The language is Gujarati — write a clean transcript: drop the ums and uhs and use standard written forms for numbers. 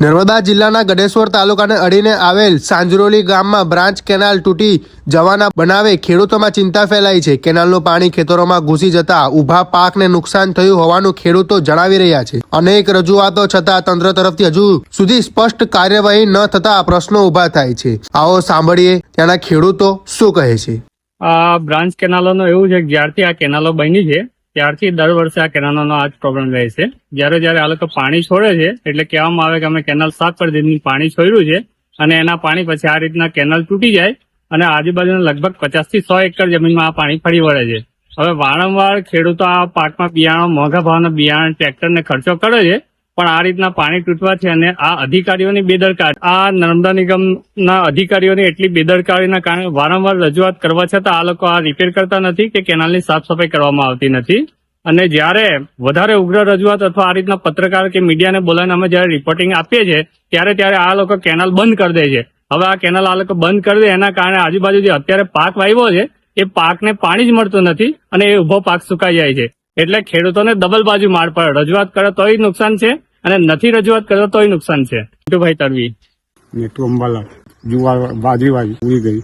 નર્મદા જિલ્લાના ગડેશ્વર તાલુકાને અડીને આવેલ સાંજરોલી ગામમાં બ્રાન્ચ કેનાલ તૂટી જવાના બનાવે ખેડૂતોમાં ચિંતા ફેલાઈ છે। કેનાલનું પાણી ખેતરોમાં ઘૂસી જતા ઊભા પાકને નુકસાન થયું હોવાનું ખેડૂતો જણાવી રહ્યા છે। અનેક રજૂઆતો છતાં તંત્ર તરફથી હજુ સુધી સ્પષ્ટ કાર્યવાહી ન થતા પ્રશ્નો ઊભા થાય છે। આવો સાંભળીએ ત્યાંના ખેડૂતો શું કહે છે। આ બ્રાન્ચ કેનાલોનો એવું છે કે જ્યારથી આ કેનાલો બની છે ત્યારથી દર વર્ષે આ કેનાલોનો આ જ પ્રોબ્લેમ રહે છે। જ્યારે આ લોકો પાણી છોડે છે એટલે કહેવામાં આવે કે અમે કેનાલ સાફ કરી દીધી, પાણી છોડ્યું છે અને એના પાણી પછી આ રીતના કેનાલ તૂટી જાય અને આજુબાજુના લગભગ 50 થી 100 એકર જમીનમાં આ પાણી ફરી વળે છે। હવે વારંવાર ખેડૂતો આ પાકમાં બિયાણો, મોંઘા ભાવના બિયારણ, ટ્રેક્ટરને ખર્ચો કરે છે, પણ આ રીતના પાણી તૂટવાથી અને આ અધિકારીઓની બેદરકારી, આ નર્મદા નિગમના અધિકારીઓની એટલી બેદરકારીના કારણે વારંવાર રજૂઆત કરવા છતાં આ લોકો આ રિપેર કરતા નથી કે કેનાલની સાફ સફાઈ કરવામાં આવતી નથી। અને જ્યારે વધારે ઉગ્ર રજૂઆત અથવા આ રીતના પત્રકાર કે મીડિયાને બોલાવીને અમે જ્યારે રિપોર્ટિંગ આપીએ છીએ ત્યારે આ લોકો કેનાલ બંધ કરી દે છે। હવે આ કેનાલ આ લોકો બંધ કરી દે એના કારણે આજુબાજુ જે અત્યારે પાક વાવ્યો છે એ પાકને પાણી જ મળતું નથી અને એ ઉભો પાક સુકાઈ જાય છે। એટલે ખેડૂતોને ડબલ બાજુ માર પડે, રજૂઆત કરે તોય નુકસાન છે અને નથી રજૂઆત કરે તોય નુકસાન છે। ભાઈ તરવી અંબાલા જુવાર બાજરી ઉડી ગઈ।